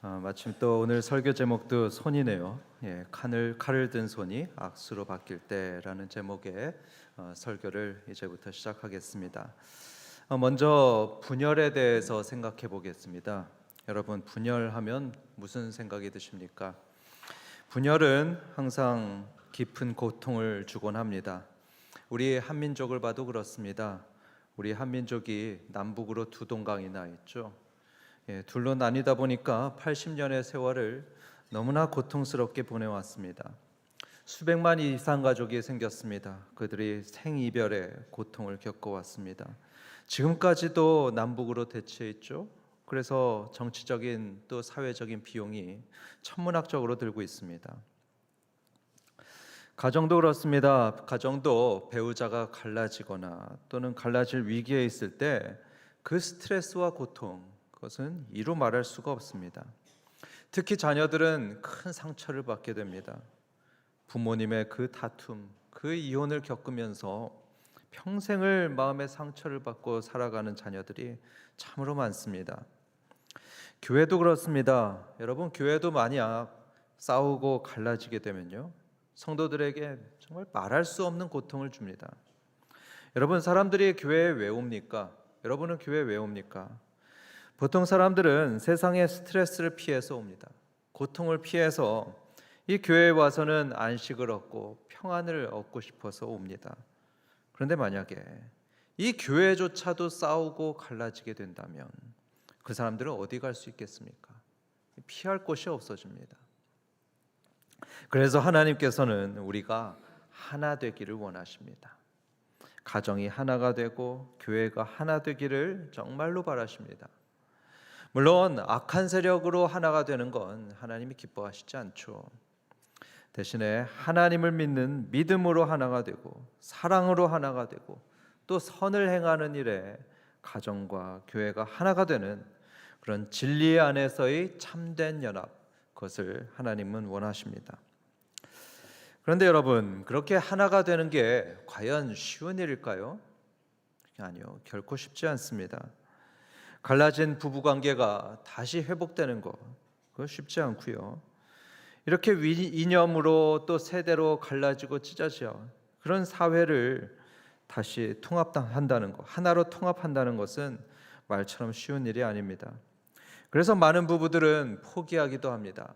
마침 또 오늘 설교 제목도 손이네요. 칼을 든 손이 악수로 바뀔 때라는 제목의 설교를 이제부터 시작하겠습니다. 먼저 분열에 대해서 생각해 보겠습니다. 여러분, 분열하면 무슨 생각이 드십니까? 분열은 항상 깊은 고통을 주곤 합니다. 우리 한민족을 봐도 그렇습니다. 우리 한민족이 남북으로 두 동강이나 있죠. 둘로 나뉘다 보니까 80년의 세월을 너무나 고통스럽게 보내왔습니다. 수백만 이상 가족이 생겼습니다. 그들이 생이별의 고통을 겪어왔습니다. 지금까지도 남북으로 대치해 있죠. 그래서 정치적인 또 사회적인 비용이 천문학적으로 들고 있습니다. 가정도 그렇습니다. 가정도 배우자가 갈라지거나 또는 갈라질 위기에 있을 때 그 스트레스와 고통, 그것은 이루 말할 수가 없습니다. 특히 자녀들은 큰 상처를 받게 됩니다. 부모님의 그 다툼, 그 이혼을 겪으면서 평생을 마음의 상처를 받고 살아가는 자녀들이 참으로 많습니다. 교회도 그렇습니다. 여러분, 교회도 만약 싸우고 갈라지게 되면요, 성도들에게 정말 말할 수 없는 고통을 줍니다. 여러분, 사람들이 교회에 왜 옵니까? 여러분은 교회에 왜 옵니까? 보통 사람들은 세상의 스트레스를 피해서 옵니다. 고통을 피해서 이 교회에 와서는 안식을 얻고 평안을 얻고 싶어서 옵니다. 그런데 만약에 이 교회조차도 싸우고 갈라지게 된다면 그 사람들은 어디 갈 수 있겠습니까? 피할 곳이 없어집니다. 그래서 하나님께서는 우리가 하나 되기를 원하십니다. 가정이 하나가 되고 교회가 하나 되기를 정말로 바라십니다. 물론 악한 세력으로 하나가 되는 건 하나님이 기뻐하시지 않죠. 대신에 하나님을 믿는 믿음으로 하나가 되고 사랑으로 하나가 되고 또 선을 행하는 일에 가정과 교회가 하나가 되는 그런 진리 안에서의 참된 연합, 그것을 하나님은 원하십니다. 그런데 여러분, 그렇게 하나가 되는 게 과연 쉬운 일일까요? 아니요, 결코 쉽지 않습니다. 갈라진 부부관계가 다시 회복되는 거, 그거 쉽지 않고요. 이렇게 이념으로 또 세대로 갈라지고 찢어져 그런 사회를 다시 통합한다는 것, 하나로 통합한다는 것은 말처럼 쉬운 일이 아닙니다. 그래서 많은 부부들은 포기하기도 합니다.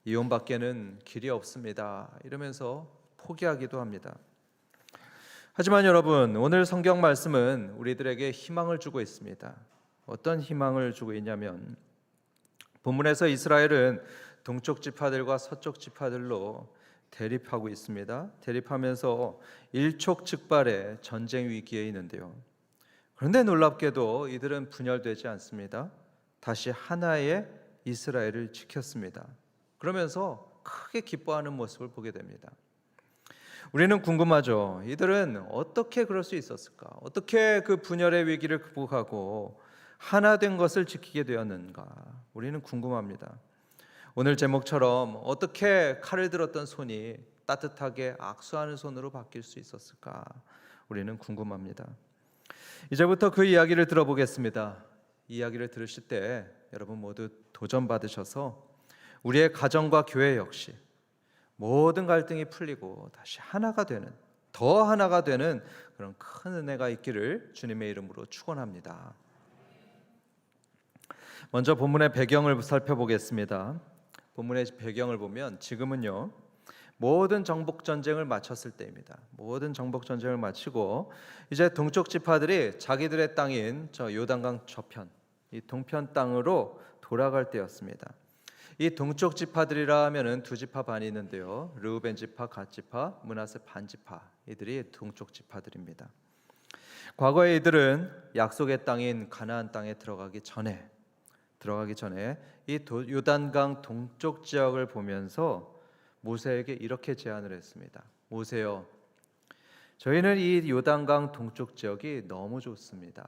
이혼밖에는 길이 없습니다, 이러면서 포기하기도 합니다. 하지만 여러분, 오늘 성경 말씀은 우리들에게 희망을 주고 있습니다. 어떤 희망을 주고 있냐면, 본문에서 이스라엘은 동쪽 지파들과 서쪽 지파들로 대립하고 있습니다. 대립하면서 일촉즉발의 전쟁 위기에 있는데요. 그런데 놀랍게도 이들은 분열되지 않습니다. 다시 하나의 이스라엘을 지켰습니다. 그러면서 크게 기뻐하는 모습을 보게 됩니다. 우리는 궁금하죠. 이들은 어떻게 그럴 수 있었을까? 어떻게 그 분열의 위기를 극복하고 하나 된 것을 지키게 되었는가? 우리는 궁금합니다. 오늘 제목처럼 어떻게 칼을 들었던 손이 따뜻하게 악수하는 손으로 바뀔 수 있었을까? 우리는 궁금합니다. 이제부터 그 이야기를 들어보겠습니다. 이 이야기를 들으실 때 여러분 모두 도전받으셔서 우리의 가정과 교회 역시 모든 갈등이 풀리고 다시 하나가 되는, 더 하나가 되는 그런 큰 은혜가 있기를 주님의 이름으로 축원합니다. 먼저 본문의 배경을 살펴보겠습니다. 본문의 배경을 보면 지금은요, 모든 정복 전쟁을 마쳤을 때입니다. 모든 정복 전쟁을 마치고 이제 동쪽 지파들이 자기들의 땅인 저 요단강 저편, 이 동편 땅으로 돌아갈 때였습니다. 이 동쪽 지파들이라 하면은 두 지파 반이 있는데요. 르우벤 지파, 갓 지파, 므낫세 반 지파, 이들이 동쪽 지파들입니다. 과거에 이들은 약속의 땅인 가나안 땅에 들어가기 전에 이 요단강 동쪽 지역을 보면서 모세에게 이렇게 제안을 했습니다. 모세여, 저희는 이 요단강 동쪽 지역이 너무 좋습니다.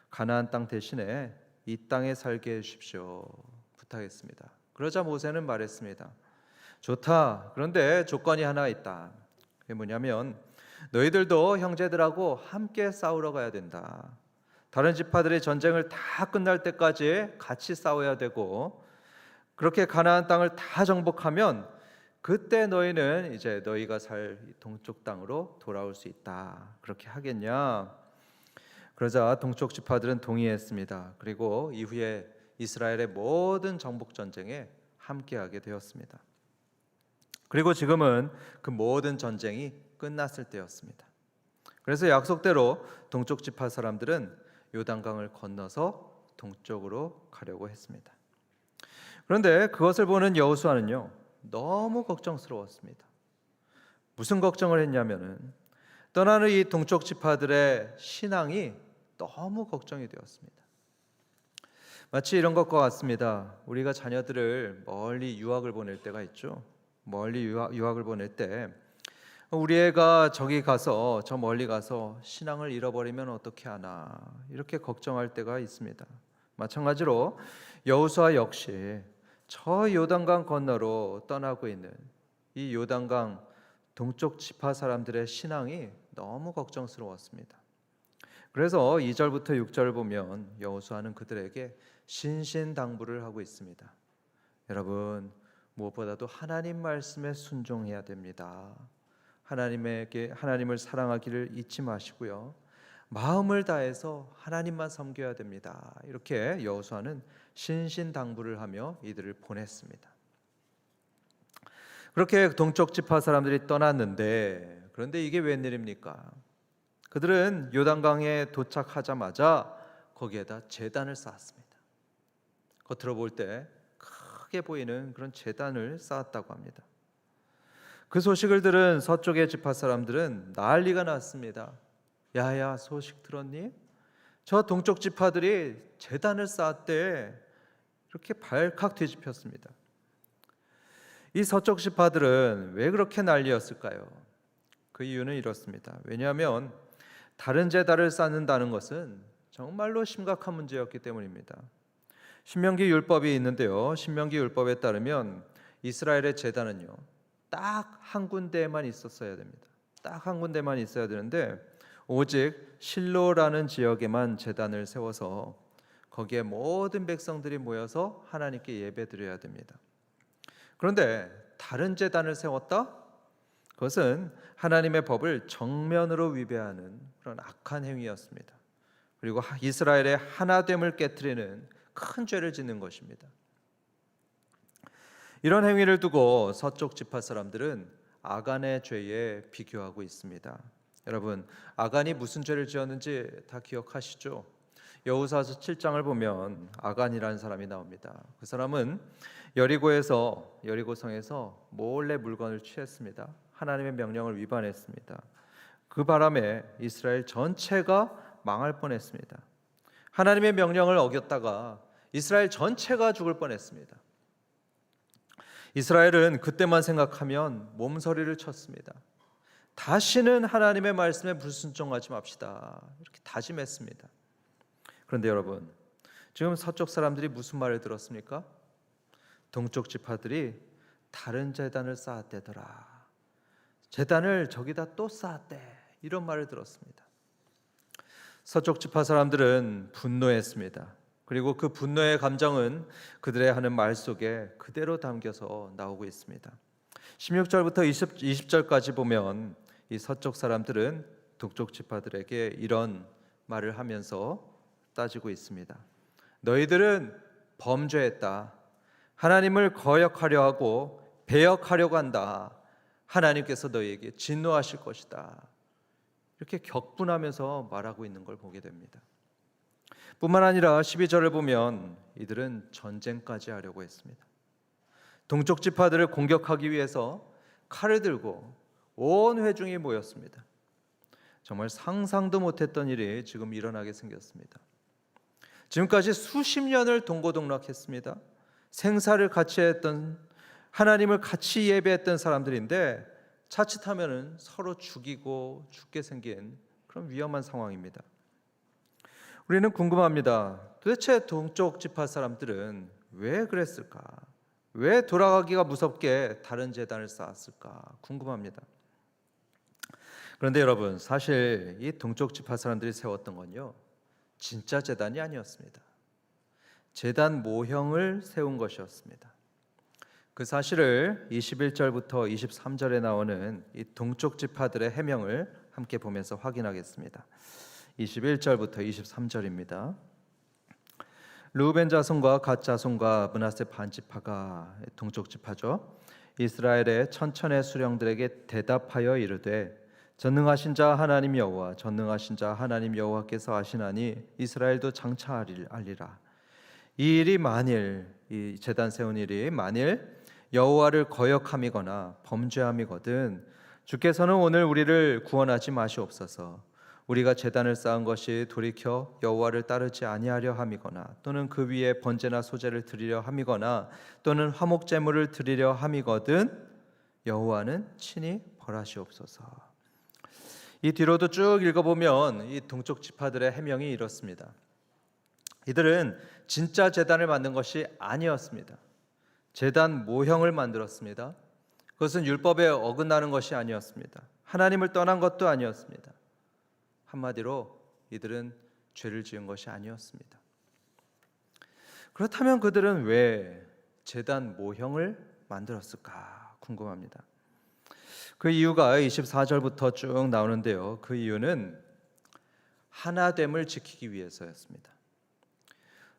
가나안 땅 대신에 이 땅에 살게 해주십시오. 부탁했습니다. 그러자 모세는 말했습니다. 좋다. 그런데 조건이 하나 있다. 그게 뭐냐면 너희들도 형제들하고 함께 싸우러 가야 된다. 다른 지파들의 전쟁을 다 끝날 때까지 같이 싸워야 되고, 그렇게 가나안 땅을 다 정복하면 그때 너희는 이제 너희가 살 동쪽 땅으로 돌아올 수 있다. 그렇게 하겠냐? 그러자 동쪽 지파들은 동의했습니다. 그리고 이후에 이스라엘의 모든 정복 전쟁에 함께하게 되었습니다. 그리고 지금은 그 모든 전쟁이 끝났을 때였습니다. 그래서 약속대로 동쪽 지파 사람들은 요단강을 건너서 동쪽으로 가려고 했습니다. 그런데 그것을 보는 여호수아는요, 너무 걱정스러웠습니다. 무슨 걱정을 했냐면은 떠나는 이 동쪽 지파들의 신앙이 너무 걱정이 되었습니다. 마치 이런 것과 같습니다. 우리가 자녀들을 멀리 유학을 보낼 때가 있죠. 멀리 유학을 보낼 때 우리 애가 저기 가서 저 멀리 가서 신앙을 잃어버리면 어떻게 하나 이렇게 걱정할 때가 있습니다. 마찬가지로 여호수아 역시 저 요단강 건너로 떠나고 있는 이 요단강 동쪽 지파 사람들의 신앙이 너무 걱정스러웠습니다. 그래서 2절부터 6절을 보면 여호수아는 그들에게 신신당부를 하고 있습니다. 여러분, 무엇보다도 하나님 말씀에 순종해야 됩니다. 하나님을 사랑하기를 잊지 마시고요. 마음을 다해서 하나님만 섬겨야 됩니다. 이렇게 여호수아는 신신당부를 하며 이들을 보냈습니다. 그렇게 동쪽 지파 사람들이 떠났는데, 그런데 이게 웬일입니까? 그들은 요단강에 도착하자마자 거기에다 제단을 쌓았습니다. 겉으로 볼 때 크게 보이는 그런 제단을 쌓았다고 합니다. 그 소식을 들은 서쪽의 지파 사람들은 난리가 났습니다. 야야, 소식 들었니? 저 동쪽 지파들이 제단을 쌓았대. 이렇게 발칵 뒤집혔습니다. 이 서쪽 지파들은 왜 그렇게 난리였을까요? 그 이유는 이렇습니다. 왜냐하면 다른 제단을 쌓는다는 것은 정말로 심각한 문제였기 때문입니다. 신명기 율법이 있는데요. 신명기 율법에 따르면 이스라엘의 제단은요, 딱 한 군데에만 있었어야 됩니다. 딱 한 군데만 있어야 되는데 오직 실로라는 지역에만 제단을 세워서 거기에 모든 백성들이 모여서 하나님께 예배드려야 됩니다. 그런데 다른 제단을 세웠다? 그것은 하나님의 법을 정면으로 위배하는 그런 악한 행위였습니다. 그리고 이스라엘의 하나됨을 깨트리는 큰 죄를 짓는 것입니다. 이런 행위를 두고 서쪽 지파 사람들은 아간의 죄에 비교하고 있습니다. 여러분, 아간이 무슨 죄를 지었는지 다 기억하시죠? 여호수아서 7장을 보면 아간이라는 사람이 나옵니다. 그 사람은 여리고성에서 몰래 물건을 취했습니다. 하나님의 명령을 위반했습니다. 그 바람에 이스라엘 전체가 망할 뻔했습니다. 하나님의 명령을 어겼다가 이스라엘 전체가 죽을 뻔했습니다. 이스라엘은 그때만 생각하면 몸서리를 쳤습니다. 다시는 하나님의 말씀에 불순종하지 맙시다. 이렇게 다짐했습니다. 그런데 여러분, 지금 서쪽 사람들이 무슨 말을 들었습니까? 동쪽 지파들이 다른 제단을 쌓았대더라. 제단을 저기다 또 쌓았대. 이런 말을 들었습니다. 서쪽 지파 사람들은 분노했습니다. 그리고 그 분노의 감정은 그들의 하는 말 속에 그대로 담겨서 나오고 있습니다. 16절부터 20절까지 보면 이 서쪽 사람들은 동쪽 지파들에게 이런 말을 하면서 따지고 있습니다. 너희들은 범죄했다. 하나님을 거역하려 하고 배역하려고 한다. 하나님께서 너희에게 진노하실 것이다. 이렇게 격분하면서 말하고 있는 걸 보게 됩니다. 뿐만 아니라 12절을 보면 이들은 전쟁까지 하려고 했습니다. 동쪽 지파들을 공격하기 위해서 칼을 들고 온 회중이 모였습니다. 정말 상상도 못했던 일이 지금 일어나게 생겼습니다. 지금까지 수십 년을 동고동락했습니다. 생사를 같이 했던, 하나님을 같이 예배했던 사람들인데 자칫하면은 서로 죽이고 죽게 생긴 그런 위험한 상황입니다. 우리는 궁금합니다. 도대체 동쪽 지파 사람들은 왜 그랬을까? 왜 돌아가기가 무섭게 다른 제단을 쌓았을까? 궁금합니다. 그런데 여러분, 사실 이 동쪽 지파 사람들이 세웠던 건요, 진짜 제단이 아니었습니다. 제단 모형을 세운 것이었습니다. 그 사실을 21절부터 23절에 나오는 이 동쪽 지파들의 해명을 함께 보면서 확인하겠습니다. 21절부터 23절입니다. 르우벤 자손과 갓 자손과 므낫세 반 지파가 동쪽 지파죠. 이스라엘의 천천의 수령들에게 대답하여 이르되 전능하신 자 하나님 여호와 전능하신 자 하나님 여호와께서 하시나니 이스라엘도 장차 알리라. 이 일이 만일 이 제단 세운 일이 만일 여호와를 거역함이거나 범죄함이거든 주께서는 오늘 우리를 구원하지 마시옵소서. 우리가 제단을 쌓은 것이 돌이켜 여호와를 따르지 아니하려 함이거나 또는 그 위에 번제나 소제를 드리려 함이거나 또는 화목 제물을 드리려 함이거든 여호와는 친히 벌하시옵소서. 이 뒤로도 쭉 읽어보면 이 동쪽 지파들의 해명이 이렇습니다. 이들은 진짜 제단을 만든 것이 아니었습니다. 제단 모형을 만들었습니다. 그것은 율법에 어긋나는 것이 아니었습니다. 하나님을 떠난 것도 아니었습니다. 한마디로 이들은 죄를 지은 것이 아니었습니다. 그렇다면 그들은 왜 제단 모형을 만들었을까 궁금합니다. 그 이유가 24절부터 쭉 나오는데요. 그 이유는 하나됨을 지키기 위해서였습니다.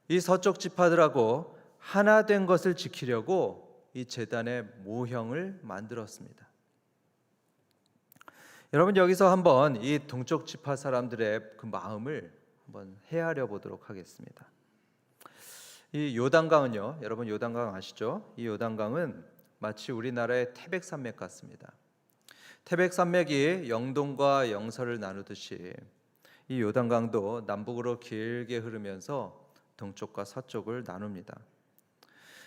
이 서쪽 지파들하고 하나된 것을 지키려고 이 제단의 모형을 만들었습니다. 여러분 여기서 한번 이 동쪽 지파 사람들의 그 마음을 한번 헤아려 보도록 하겠습니다. 이 요단강은요, 여러분 요단강 아시죠? 이 요단강은 마치 우리나라의 태백산맥 같습니다. 태백산맥이 영동과 영서를 나누듯이 이 요단강도 남북으로 길게 흐르면서 동쪽과 서쪽을 나눕니다.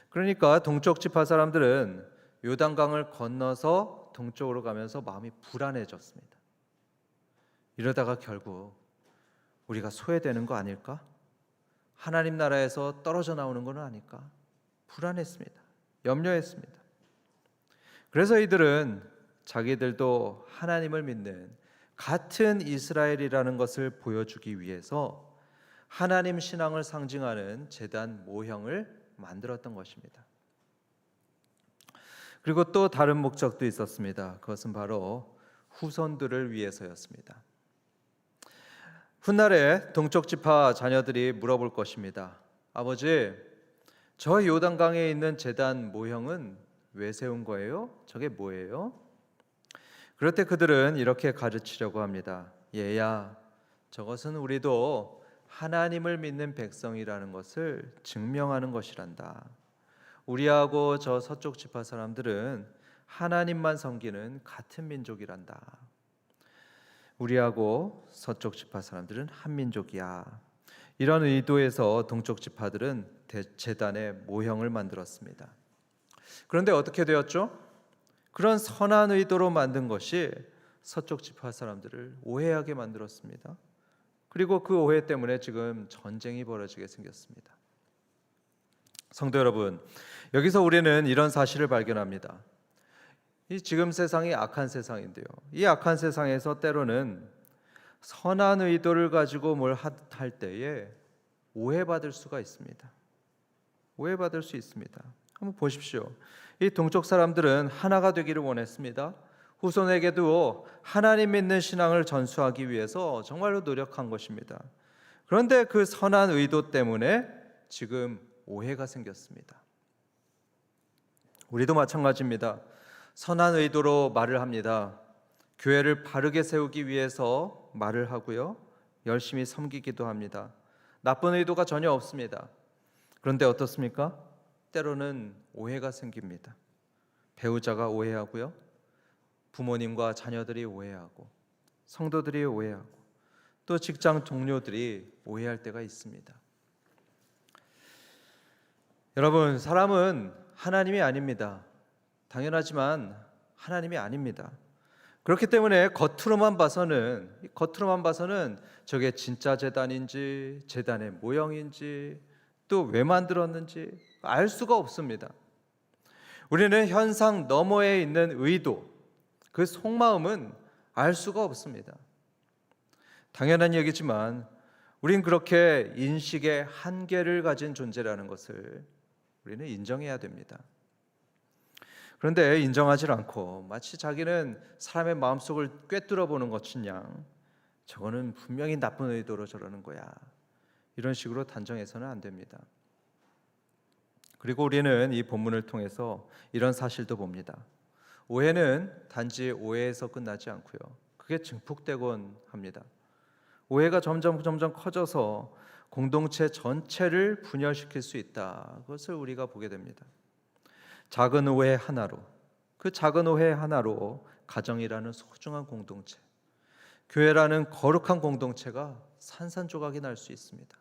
그러니까 동쪽 지파 사람들은 요단강을 건너서 동쪽으로 가면서 마음이 불안해졌습니다. 이러다가 결국 우리가 소외되는 거 아닐까? 하나님 나라에서 떨어져 나오는 건 아닐까? 불안했습니다. 염려했습니다. 그래서 이들은 자기들도 하나님을 믿는 같은 이스라엘이라는 것을 보여주기 위해서 하나님 신앙을 상징하는 제단 모형을 만들었던 것입니다. 그리고 또 다른 목적도 있었습니다. 그것은 바로 후손들을 위해서였습니다. 훗날에 동쪽 지파 자녀들이 물어볼 것입니다. 아버지, 저 요단강에 있는 제단 모형은 왜 세운 거예요? 저게 뭐예요? 그럴 때 그들은 이렇게 가르치려고 합니다. 얘야, 저것은 우리도 하나님을 믿는 백성이라는 것을 증명하는 것이란다. 우리하고 저 서쪽 지파 사람들은 하나님만 섬기는 같은 민족이란다. 우리하고 서쪽 지파 사람들은 한 민족이야. 이런 의도에서 동쪽 지파들은 제단의 모형을 만들었습니다. 그런데 어떻게 되었죠? 그런 선한 의도로 만든 것이 서쪽 지파 사람들을 오해하게 만들었습니다. 그리고 그 오해 때문에 지금 전쟁이 벌어지게 생겼습니다. 성도 여러분, 여기서 우리는 이런 사실을 발견합니다. 이 지금 세상이 악한 세상인데요. 이 악한 세상에서 때로는 선한 의도를 가지고 뭘 할 때에 오해받을 수가 있습니다. 오해받을 수 있습니다. 한번 보십시오. 이 동쪽 사람들은 하나가 되기를 원했습니다. 후손에게도 하나님 믿는 신앙을 전수하기 위해서 정말로 노력한 것입니다. 그런데 그 선한 의도 때문에 지금 오해가 생겼습니다. 우리도 마찬가지입니다. 선한 의도로 말을 합니다. 교회를 바르게 세우기 위해서 말을 하고요. 열심히 섬기기도 합니다. 나쁜 의도가 전혀 없습니다. 그런데 어떻습니까? 때로는 오해가 생깁니다. 배우자가 오해하고요. 부모님과 자녀들이 오해하고 성도들이 오해하고 또 직장 동료들이 오해할 때가 있습니다. 여러분, 사람은 하나님이 아닙니다. 당연하지만 하나님이 아닙니다. 그렇기 때문에 겉으로만 봐서는 저게 진짜 제단인지 제단의 모형인지 또 왜 만들었는지 알 수가 없습니다. 우리는 현상 너머에 있는 의도, 그 속마음은 알 수가 없습니다. 당연한 얘기지만 우린 그렇게 인식의 한계를 가진 존재라는 것을 우리는 인정해야 됩니다. 그런데 인정하지 않고 마치 자기는 사람의 마음속을 꿰뚫어 보는 것이냐, 저거는 분명히 나쁜 의도로 저러는 거야, 이런 식으로 단정해서는 안 됩니다. 그리고 우리는 이 본문을 통해서 이런 사실도 봅니다. 오해는 단지 오해에서 끝나지 않고요, 그게 증폭되곤 합니다. 오해가 점점 커져서 공동체 전체를 분열시킬 수 있다, 그것을 우리가 보게 됩니다. 작은 오해 하나로, 그 작은 오해 하나로 가정이라는 소중한 공동체, 교회라는 거룩한 공동체가 산산조각이 날 수 있습니다.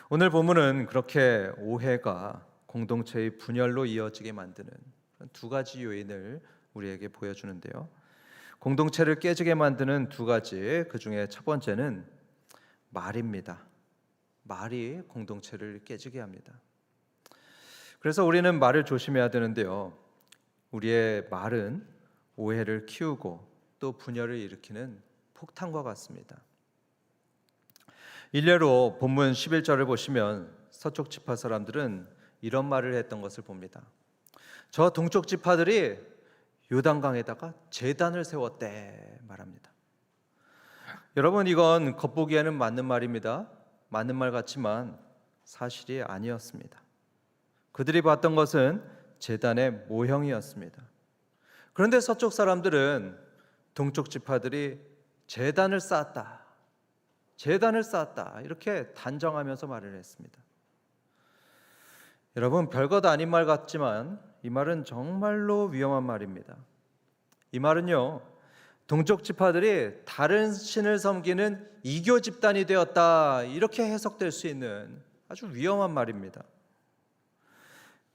오늘 본문은 그렇게 오해가 공동체의 분열로 이어지게 만드는 두 가지 요인을 우리에게 보여주는데요. 공동체를 깨지게 만드는 두 가지, 그 중에 첫 번째는 말입니다. 말이 공동체를 깨지게 합니다. 그래서 우리는 말을 조심해야 되는데요, 우리의 말은 오해를 키우고 또 분열을 일으키는 폭탄과 같습니다. 일례로 본문 11절을 보시면 서쪽 지파 사람들은 이런 말을 했던 것을 봅니다. 저 동쪽 지파들이 요단강에다가 제단을 세웠대 말합니다. 여러분, 이건 겉보기에는 맞는 말입니다. 맞는 말 같지만 사실이 아니었습니다. 그들이 봤던 것은 제단의 모형이었습니다. 그런데 서쪽 사람들은 동쪽 지파들이 제단을 쌓았다, 제단을 쌓았다, 이렇게 단정하면서 말을 했습니다. 여러분, 별것 아닌 말 같지만 이 말은 정말로 위험한 말입니다. 이 말은요, 동쪽 지파들이 다른 신을 섬기는 이교 집단이 되었다, 이렇게 해석될 수 있는 아주 위험한 말입니다.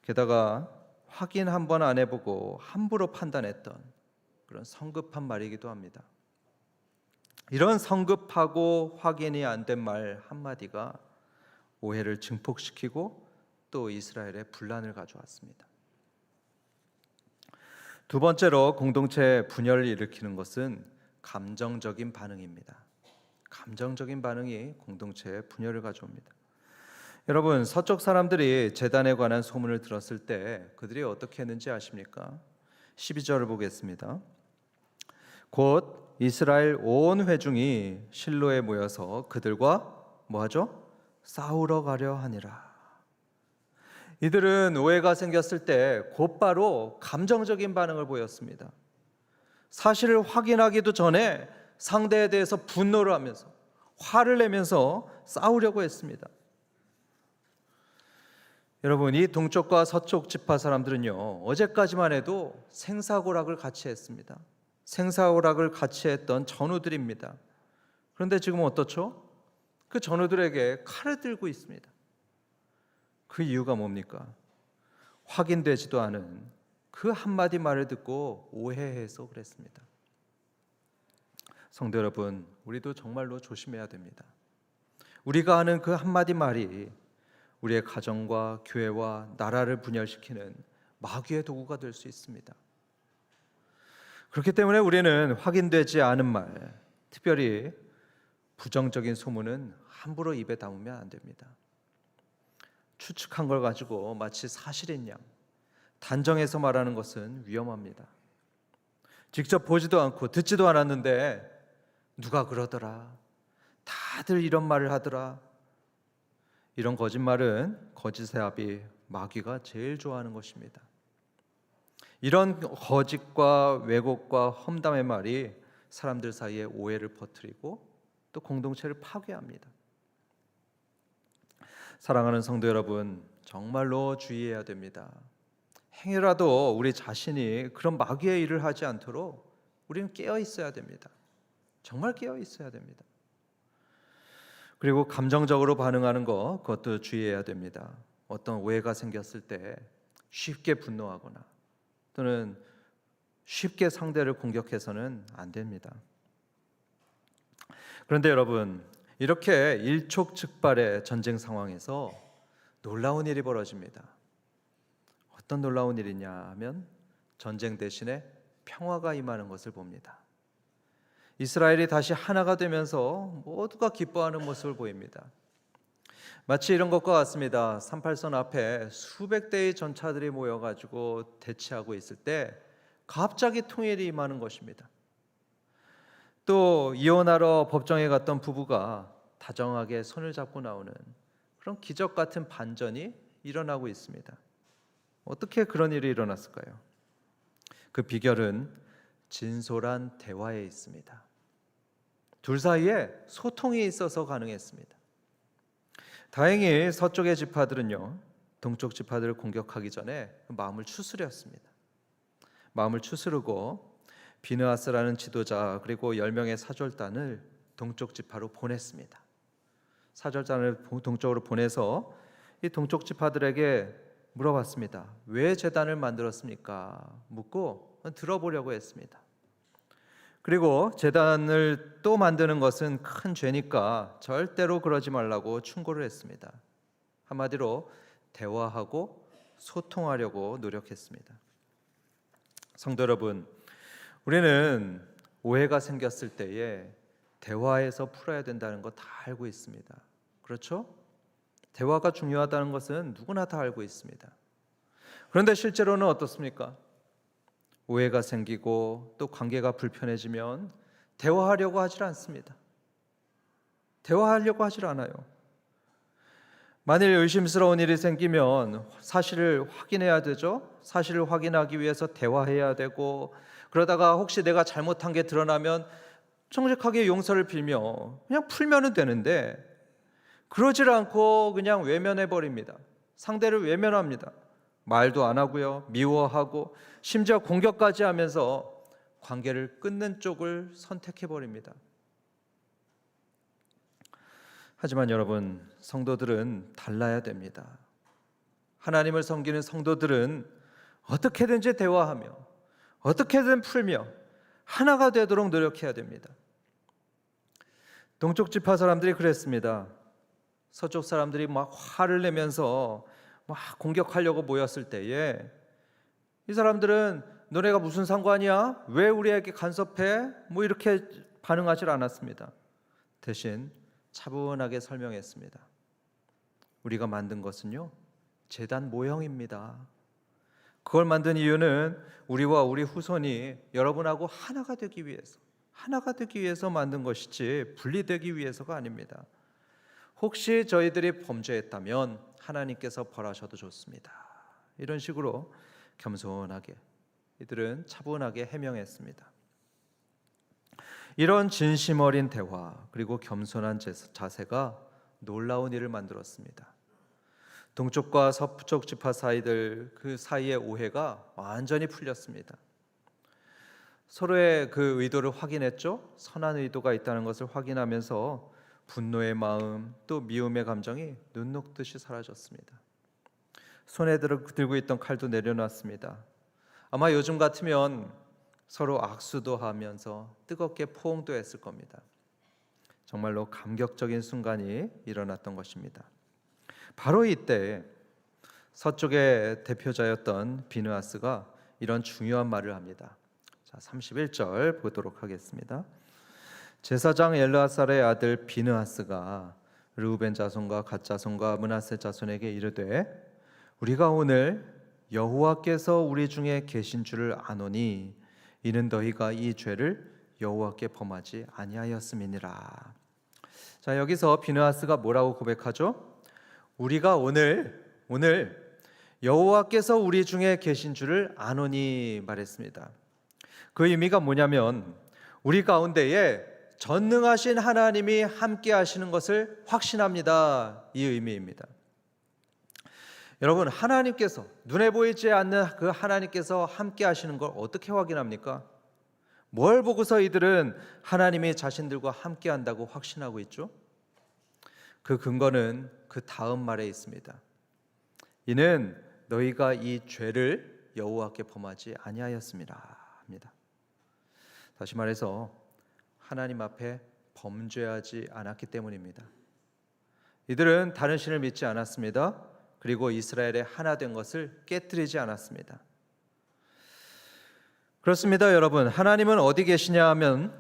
게다가 확인 한 번 안 해보고 함부로 판단했던 그런 성급한 말이기도 합니다. 이런 성급하고 확인이 안 된 말 한마디가 오해를 증폭시키고 또 이스라엘에 분란을 가져왔습니다. 두 번째로 공동체 분열을 일으키는 것은 감정적인 반응입니다. 감정적인 반응이 공동체에 분열을 가져옵니다. 여러분, 서쪽 사람들이 제단에 관한 소문을 들었을 때 그들이 어떻게 했는지 아십니까? 12절을 보겠습니다. 곧 이스라엘 온 회중이 실로에 모여서 그들과 뭐하죠? 싸우러 가려 하니라. 이들은 오해가 생겼을 때 곧바로 감정적인 반응을 보였습니다. 사실을 확인하기도 전에 상대에 대해서 분노를 하면서 화를 내면서 싸우려고 했습니다. 여러분, 이 동쪽과 서쪽 지파 사람들은요, 어제까지만 해도 생사고락을 같이 했습니다. 생사고락을 같이 했던 전우들입니다. 그런데 지금 어떻죠? 그 전우들에게 칼을 들고 있습니다. 그 이유가 뭡니까? 확인되지도 않은 그 한마디 말을 듣고 오해해서 그랬습니다. 성도 여러분, 우리도 정말로 조심해야 됩니다. 우리가 하는 그 한마디 말이 우리의 가정과 교회와 나라를 분열시키는 마귀의 도구가 될 수 있습니다. 그렇기 때문에 우리는 확인되지 않은 말, 특별히 부정적인 소문은 함부로 입에 담으면 안 됩니다. 추측한 걸 가지고 마치 사실인 양 단정해서 말하는 것은 위험합니다. 직접 보지도 않고 듣지도 않았는데 누가 그러더라, 다들 이런 말을 하더라, 이런 거짓말은 거짓의 아비 마귀가 제일 좋아하는 것입니다. 이런 거짓과 왜곡과 험담의 말이 사람들 사이에 오해를 퍼뜨리고 또 공동체를 파괴합니다. 사랑하는 성도 여러분, 정말로 주의해야 됩니다. 행여라도 우리 자신이 그런 마귀의 일을 하지 않도록 우리는 깨어 있어야 됩니다. 정말 깨어 있어야 됩니다. 그리고 감정적으로 반응하는 것, 그것도 주의해야 됩니다. 어떤 오해가 생겼을 때 쉽게 분노하거나 또는 쉽게 상대를 공격해서는 안 됩니다. 그런데 여러분, 이렇게 일촉즉발의 전쟁 상황에서 놀라운 일이 벌어집니다. 어떤 놀라운 일이냐 하면 전쟁 대신에 평화가 임하는 것을 봅니다. 이스라엘이 다시 하나가 되면서 모두가 기뻐하는 모습을 보입니다. 마치 이런 것과 같습니다. 38선 앞에 수백 대의 전차들이 모여가지고 대치하고 있을 때 갑자기 통일이 임하는 것입니다. 또 이혼하러 법정에 갔던 부부가 다정하게 손을 잡고 나오는 그런 기적 같은 반전이 일어나고 있습니다. 어떻게 그런 일이 일어났을까요? 그 비결은 진솔한 대화에 있습니다. 둘 사이에 소통이 있어서 가능했습니다. 다행히 서쪽의 지파들은요, 동쪽 지파들을 공격하기 전에 마음을 추스렸습니다. 마음을 추스르고 비느하스라는 지도자 그리고 10명의 사절단을 동쪽 지파로 보냈습니다. 사절단을 동쪽으로 보내서 이 동쪽 지파들에게 물어봤습니다. 왜 제단을 만들었습니까? 묻고 들어보려고 했습니다. 그리고 제단을 또 만드는 것은 큰 죄니까 절대로 그러지 말라고 충고를 했습니다. 한마디로 대화하고 소통하려고 노력했습니다. 성도 여러분, 우리는 오해가 생겼을 때에 대화에서 풀어야 된다는 거 다 알고 있습니다. 그렇죠? 대화가 중요하다는 것은 누구나 다 알고 있습니다. 그런데 실제로는 어떻습니까? 오해가 생기고 또 관계가 불편해지면 대화하려고 하질 않습니다. 대화하려고 하질 않아요. 만일 의심스러운 일이 생기면 사실을 확인해야 되죠. 사실을 확인하기 위해서 대화해야 되고, 그러다가 혹시 내가 잘못한 게 드러나면 정직하게 용서를 빌며 그냥 풀면 되는데, 그러질 않고 그냥 외면해 버립니다. 상대를 외면합니다. 말도 안 하고요, 미워하고 심지어 공격까지 하면서 관계를 끊는 쪽을 선택해 버립니다. 하지만 여러분, 성도들은 달라야 됩니다. 하나님을 섬기는 성도들은 어떻게든지 대화하며 어떻게든 풀며 하나가 되도록 노력해야 됩니다. 동쪽 지파 사람들이 그랬습니다. 서쪽 사람들이 막 화를 내면서 막 공격하려고 모였을 때에 이 사람들은 너네가 무슨 상관이야? 왜 우리에게 간섭해? 뭐 이렇게 반응하지 않았습니다. 대신 차분하게 설명했습니다. 우리가 만든 것은요, 제단 모형입니다. 그걸 만든 이유는 우리와 우리 후손이 여러분하고 하나가 되기 위해서 만든 것이지 분리되기 위해서가 아닙니다. 혹시 저희들이 범죄했다면 하나님께서 벌하셔도 좋습니다. 이런 식으로 겸손하게 이들은 차분하게 해명했습니다. 이런 진심 어린 대화 그리고 겸손한 자세가 놀라운 일을 만들었습니다. 동쪽과 서쪽 지파 사이들 그 사이의 오해가 완전히 풀렸습니다. 서로의 그 의도를 확인했죠. 선한 의도가 있다는 것을 확인하면서 분노의 마음 또 미움의 감정이 눈 녹듯이 사라졌습니다. 손에 들고 있던 칼도 내려놨습니다. 아마 요즘 같으면 서로 악수도 하면서 뜨겁게 포옹도 했을 겁니다. 정말로 감격적인 순간이 일어났던 것입니다. 바로 이때 서쪽의 대표자였던 비느하스가 이런 중요한 말을 합니다. 자, 31절 보도록 하겠습니다. 제사장 엘르아살의 아들 비느하스가 르우벤 자손과 갓 자손과 므낫세 자손에게 이르되 우리가 오늘 여호와께서 우리 중에 계신 줄을 아노니 이는 너희가 이 죄를 여호와께 범하지 아니하였음이니라. 자, 여기서 비느하스가 뭐라고 고백하죠? 우리가 오늘 여호와께서 우리 중에 계신 줄을 아노니 말했습니다. 그 의미가 뭐냐면 우리 가운데에 전능하신 하나님이 함께 하시는 것을 확신합니다. 이 의미입니다. 여러분, 하나님께서 눈에 보이지 않는 그 하나님께서 함께 하시는 걸 어떻게 확인합니까? 뭘 보고서 이들은 하나님이 자신들과 함께 한다고 확신하고 있죠? 그 근거는 그 다음 말에 있습니다. 이는 너희가 이 죄를 여호와께 범하지 아니하였음이라 합니다. 다시 말해서 하나님 앞에 범죄하지 않았기 때문입니다. 이들은 다른 신을 믿지 않았습니다. 그리고 이스라엘의 하나 된 것을 깨뜨리지 않았습니다. 그렇습니다, 여러분. 하나님은 어디 계시냐 하면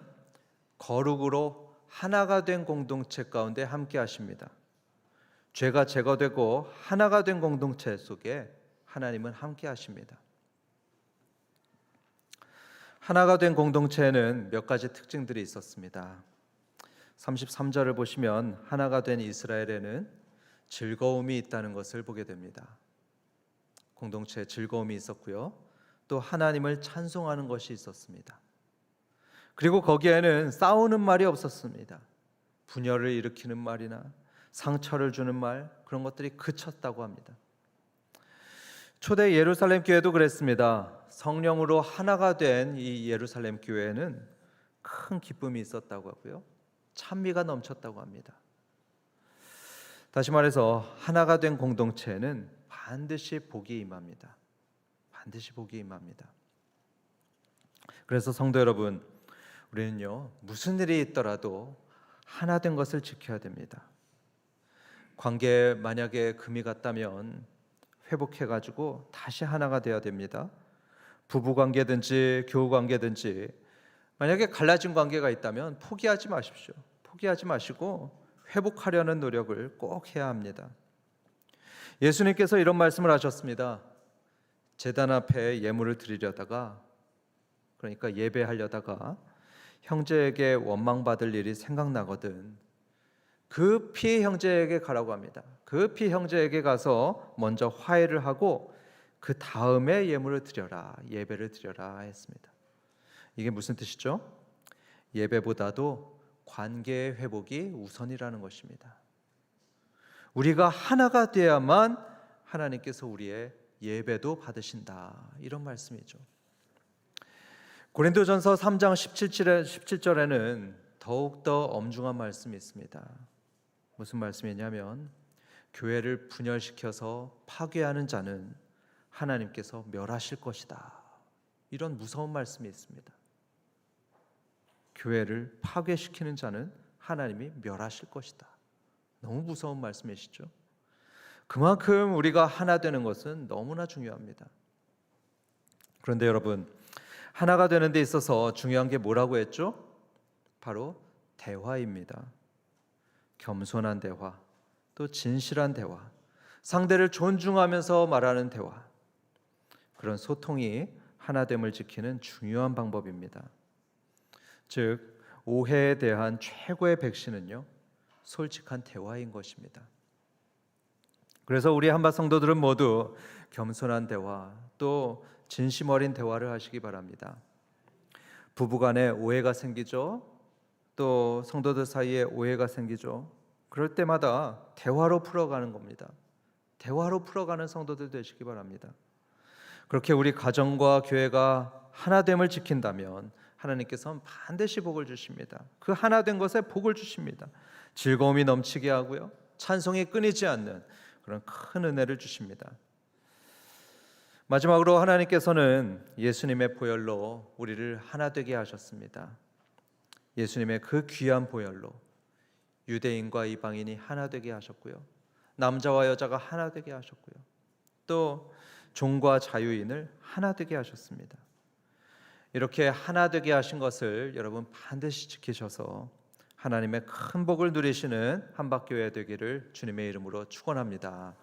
거룩으로 하나가 된 공동체 가운데 함께 하십니다. 죄가 제거되고 하나가 된 공동체 속에 하나님은 함께 하십니다. 하나가 된 공동체에는 몇 가지 특징들이 있었습니다. 33절을 보시면 하나가 된 이스라엘에는 즐거움이 있다는 것을 보게 됩니다. 공동체에 즐거움이 있었고요. 또 하나님을 찬송하는 것이 있었습니다. 그리고 거기에는 싸우는 말이 없었습니다. 분열을 일으키는 말이나 상처를 주는 말, 그런 것들이 그쳤다고 합니다. 초대 예루살렘 교회도 그랬습니다. 성령으로 하나가 된 이 예루살렘 교회에는 큰 기쁨이 있었다고 하고요. 찬미가 넘쳤다고 합니다. 다시 말해서 하나가 된 공동체에는 반드시 복이 임합니다. 반드시 복이 임합니다. 그래서 성도 여러분, 우리는요, 무슨 일이 있더라도 하나 된 것을 지켜야 됩니다. 관계에 만약에 금이 갔다면 회복해가지고 다시 하나가 되어야 됩니다. 부부관계든지 교우관계든지 만약에 갈라진 관계가 있다면 포기하지 마십시오. 포기하지 마시고 회복하려는 노력을 꼭 해야 합니다. 예수님께서 이런 말씀을 하셨습니다. 제단 앞에 예물을 드리려다가, 그러니까 예배하려다가 형제에게 원망받을 일이 생각나거든 급히 형제에게 가라고 합니다. 급히 형제에게 가서 먼저 화해를 하고 그 다음에 예물을 드려라, 예배를 드려라 했습니다. 이게 무슨 뜻이죠? 예배보다도 관계의 회복이 우선이라는 것입니다. 우리가 하나가 되어야만 하나님께서 우리의 예배도 받으신다, 이런 말씀이죠. 고린도전서 3장 17절에는 더욱더 엄중한 말씀이 있습니다. 무슨 말씀이냐면 교회를 분열시켜서 파괴하는 자는 하나님께서 멸하실 것이다, 이런 무서운 말씀이 있습니다. 교회를 파괴시키는 자는 하나님이 멸하실 것이다. 너무 무서운 말씀이시죠? 그만큼 우리가 하나 되는 것은 너무나 중요합니다. 그런데 여러분, 하나가 되는 데 있어서 중요한 게 뭐라고 했죠? 바로 대화입니다. 겸손한 대화, 또 진실한 대화, 상대를 존중하면서 말하는 대화, 그런 소통이 하나됨을 지키는 중요한 방법입니다. 즉, 오해에 대한 최고의 백신은요, 솔직한 대화인 것입니다. 그래서 우리 한밭 성도들은 모두 겸손한 대화, 또 진심 어린 대화를 하시기 바랍니다. 부부간에 오해가 생기죠. 또 성도들 사이에 오해가 생기죠. 그럴 때마다 대화로 풀어가는 겁니다. 대화로 풀어가는 성도들 되시기 바랍니다. 그렇게 우리 가정과 교회가 하나됨을 지킨다면 하나님께서는 반드시 복을 주십니다. 그 하나된 것에 복을 주십니다. 즐거움이 넘치게 하고요, 찬송이 끊이지 않는 그런 큰 은혜를 주십니다. 마지막으로 하나님께서는 예수님의 보혈로 우리를 하나 되게 하셨습니다. 예수님의 그 귀한 보혈로 유대인과 이방인이 하나 되게 하셨고요, 남자와 여자가 하나 되게 하셨고요, 또 종과 자유인을 하나 되게 하셨습니다. 이렇게 하나 되게 하신 것을 여러분 반드시 지키셔서 하나님의 큰 복을 누리시는 한밭교회 되기를 주님의 이름으로 축원합니다.